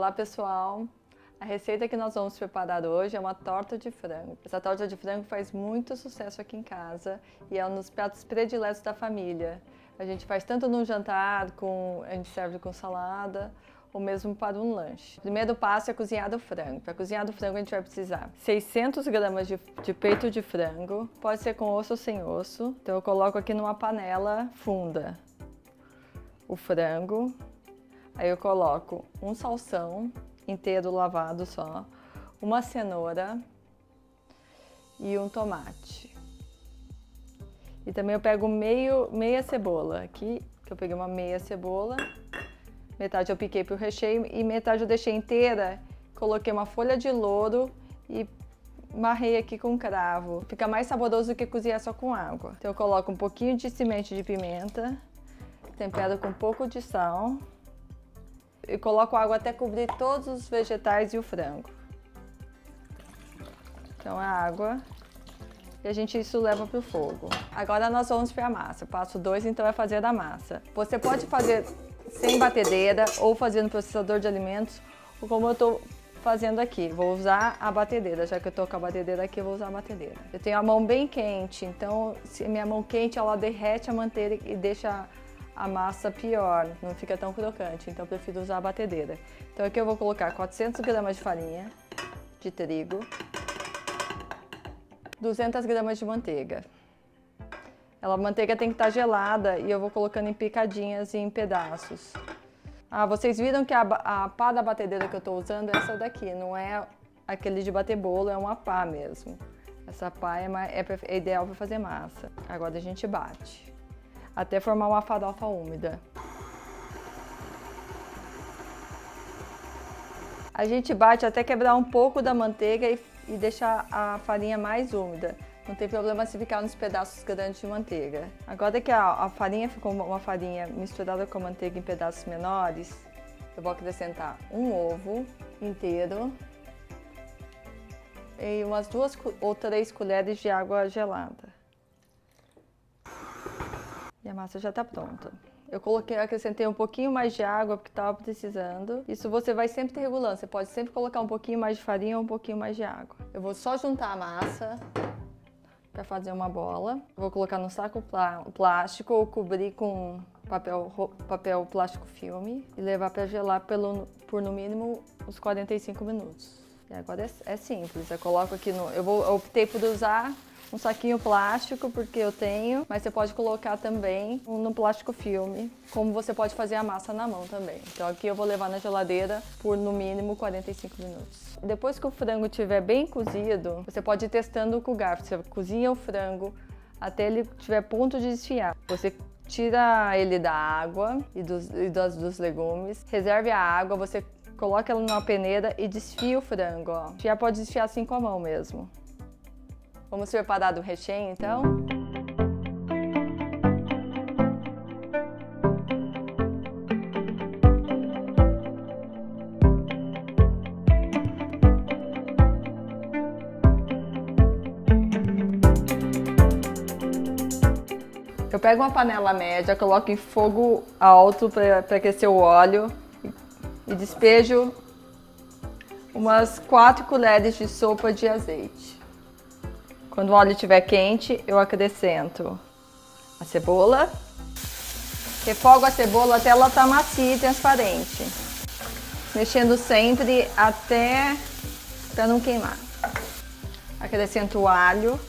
Olá pessoal, a receita que nós vamos preparar hoje é uma torta de frango. Essa torta de frango faz muito sucesso aqui em casa e é um dos pratos prediletos da família. A gente faz tanto no jantar, a gente serve com salada ou mesmo para um lanche. O primeiro passo é cozinhar o frango. Para cozinhar o frango a gente vai precisar 600 gramas de peito de frango, pode ser com osso ou sem osso. Então eu coloco aqui numa panela funda o frango. Aí eu coloco um salsão inteiro lavado só, uma cenoura e um tomate. E também eu pego meia cebola aqui, que eu peguei uma meia cebola, metade eu piquei pro recheio e metade eu deixei inteira, coloquei uma folha de louro e marrei aqui com cravo. Fica mais saboroso do que cozinhar só com água. Então eu coloco um pouquinho de semente de pimenta, tempero com um pouco de sal. E coloco água até cobrir todos os vegetais e o frango. Então a água e isso leva para o fogo. Agora nós vamos para a massa. Passo 2 então é fazer a massa. Você pode fazer sem batedeira ou fazer no processador de alimentos, ou como eu estou fazendo aqui. Vou usar a batedeira, já que eu estou com a batedeira aqui, eu vou usar a batedeira. Eu tenho a mão bem quente, então se minha mão quente ela derrete a manteiga e deixa a massa pior, não fica tão crocante, então eu prefiro usar a batedeira. Então aqui eu vou colocar 400 gramas de farinha de trigo, 200 gramas de manteiga. A manteiga tem que estar gelada e eu vou colocando em picadinhas e em pedaços. Vocês viram que a pá da batedeira que eu estou usando é essa daqui, não é aquele de bater bolo, é uma pá mesmo. Essa pá é ideal para fazer massa. Agora a gente bate até formar uma farofa úmida. A gente bate até quebrar um pouco da manteiga e deixar a farinha mais úmida. Não tem problema se ficar nos pedaços grandes de manteiga. Agora que a farinha ficou uma farinha misturada com a manteiga em pedaços menores, eu vou acrescentar um ovo inteiro e umas 2 ou 3 colheres de água gelada. E a massa já está pronta. Eu acrescentei um pouquinho mais de água porque estava precisando. Isso você vai sempre regulando. Você pode sempre colocar um pouquinho mais de farinha ou um pouquinho mais de água. Eu vou só juntar a massa para fazer uma bola. Vou colocar no saco plástico ou cobrir com papel plástico filme e levar para gelar por no mínimo uns 45 minutos. E agora é simples. Eu coloco aqui eu optei por usar um saquinho plástico, porque eu tenho, mas você pode colocar também no plástico filme, como você pode fazer a massa na mão também. Então aqui eu vou levar na geladeira por no mínimo 45 minutos. Depois que o frango estiver bem cozido, você pode ir testando com o garfo. Você cozinha o frango até ele estiver a ponto de desfiar. Você tira ele da água e dos legumes, reserve a água, você coloca ela numa peneira e desfia o frango. Já pode desfiar assim com a mão mesmo. Vamos preparar do recheio, então? Eu pego uma panela média, coloco em fogo alto para aquecer o óleo e despejo umas 4 colheres de sopa de azeite. Quando o óleo estiver quente, eu acrescento a cebola. Refogo a cebola até ela estar macia e transparente. Mexendo sempre até para não queimar. Acrescento o alho.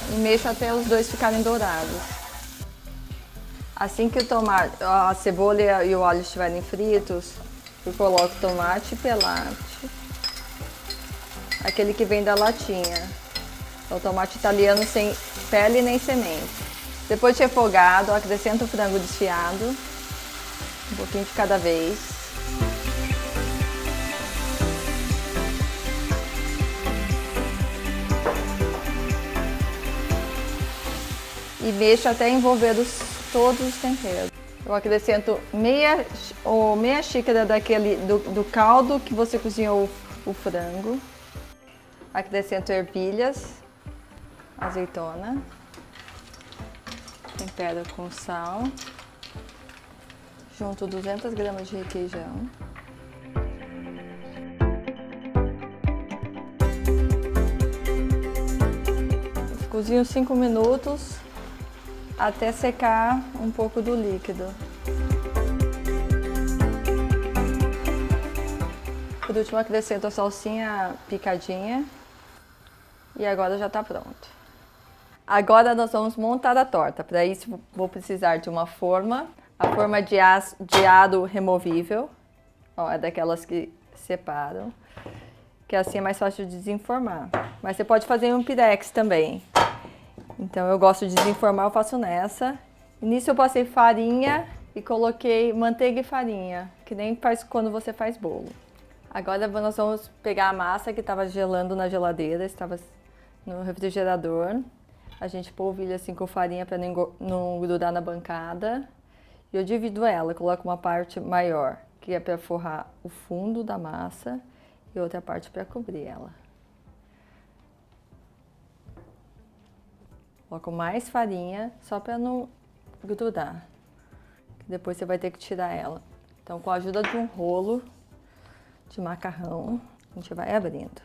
E mexo até os dois ficarem dourados. Assim que a cebola e o alho estiverem fritos, eu coloco tomate pelate. Aquele que vem da latinha. É o tomate italiano sem pele nem semente. Depois de refogado, acrescento o frango desfiado. Um pouquinho de cada vez. E mexo até envolver todos os temperos. Eu acrescento meia xícara do caldo que você cozinhou o frango. Acrescento ervilhas, azeitona, tempero com sal, Junto 200 gramas de requeijão. Cozinho 5 minutos até secar um pouco do líquido. Por último, acrescento a salsinha picadinha e agora já está pronto. Agora nós vamos montar a torta. Para isso, vou precisar de uma forma. A forma de aro removível, ó, é daquelas que separam, que assim é mais fácil de desenformar. Mas você pode fazer em um pirex também. Então eu gosto de desenformar, eu faço nessa. Nisso eu passei farinha e coloquei manteiga e farinha, que nem faz quando você faz bolo. Agora nós vamos pegar a massa que estava gelando na geladeira, estava no refrigerador. A gente polvilha assim com farinha para não grudar na bancada. E eu divido ela, coloco uma parte maior, que é para forrar o fundo da massa, e outra parte para cobrir ela. Coloco mais farinha, só para não grudar. Depois você vai ter que tirar ela. Então, com a ajuda de um rolo de macarrão, a gente vai abrindo.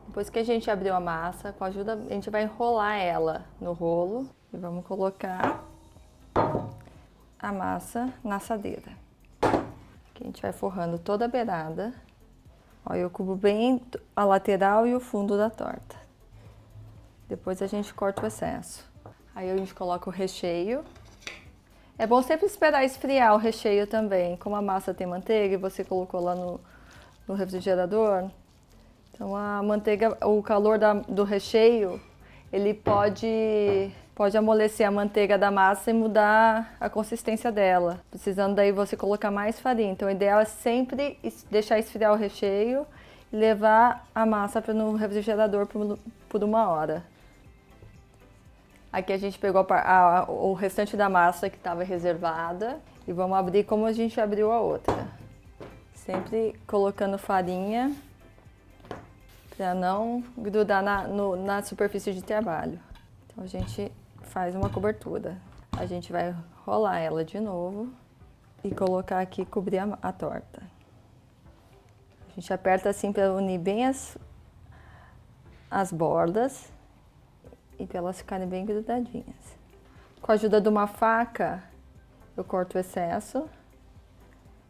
Depois que a gente abriu a massa, com a ajuda, a gente vai enrolar ela no rolo e vamos colocar a massa na assadeira. Aqui a gente vai forrando toda a beirada. Ó, eu cubro bem a lateral e o fundo da torta. Depois a gente corta o excesso. Aí a gente coloca o recheio. É bom sempre esperar esfriar o recheio também. Como a massa tem manteiga e você colocou lá no refrigerador, então a manteiga, o calor do recheio, ele pode amolecer a manteiga da massa e mudar a consistência dela. Precisando daí você colocar mais farinha. Então o ideal é sempre deixar esfriar o recheio e levar a massa no refrigerador por 1 hora. Aqui a gente pegou o restante da massa que estava reservada e vamos abrir como a gente abriu a outra. Sempre colocando farinha para não grudar na superfície de trabalho. Então a gente faz uma cobertura. A gente vai rolar ela de novo e colocar aqui e cobrir a torta. A gente aperta assim para unir bem as bordas e para elas ficarem bem grudadinhas. Com a ajuda de uma faca, eu corto o excesso.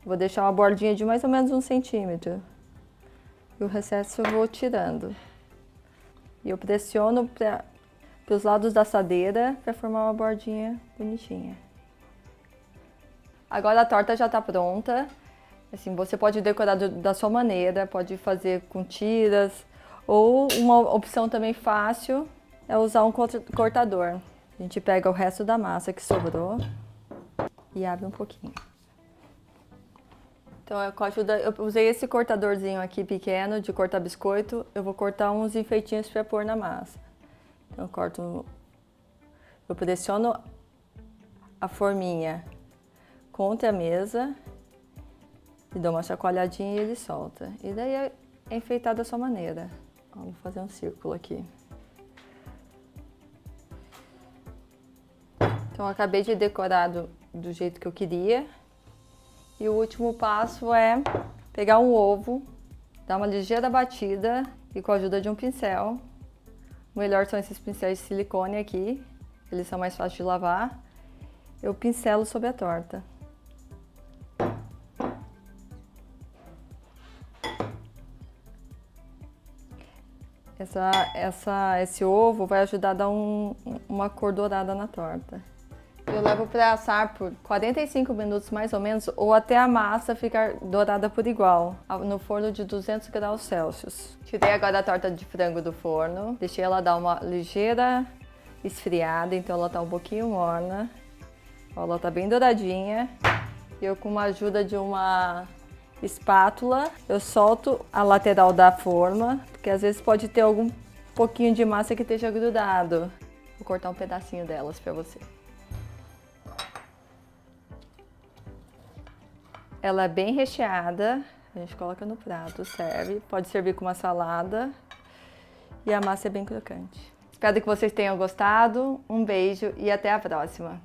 Vou deixar uma bordinha de mais ou menos 1 centímetro. E o excesso eu vou tirando. E eu pressiono para os lados da assadeira para formar uma bordinha bonitinha. Agora a torta já está pronta. Assim, você pode decorar da sua maneira, pode fazer com tiras, ou uma opção também fácil é usar um cortador. A gente pega o resto da massa que sobrou e abre um pouquinho. Então, eu usei esse cortadorzinho aqui pequeno de cortar biscoito. Eu vou cortar uns enfeitinhos para pôr na massa. Então, eu pressiono a forminha contra a mesa e dou uma chacoalhadinha e ele solta. E daí é enfeitar da sua maneira. Ó, vou fazer um círculo aqui. Então, eu acabei de decorar do jeito que eu queria. E o último passo é pegar um ovo, dar uma ligeira batida e com a ajuda de um pincel. O melhor são esses pincéis de silicone aqui, eles são mais fáceis de lavar. Eu pincelo sobre a torta. Esse ovo vai ajudar a dar uma cor dourada na torta. Eu levo para assar por 45 minutos mais ou menos, ou até a massa ficar dourada por igual, no forno de 200 graus Celsius. Tirei agora a torta de frango do forno, deixei ela dar uma ligeira esfriada, então ela tá um pouquinho morna. Ó, ela tá bem douradinha. E eu, com a ajuda de uma espátula, eu solto a lateral da forma, porque às vezes pode ter algum pouquinho de massa que esteja grudado. Vou cortar um pedacinho delas para você. Ela é bem recheada, a gente coloca no prato, serve. Pode servir com uma salada e a massa é bem crocante. Espero que vocês tenham gostado. Um beijo e até a próxima.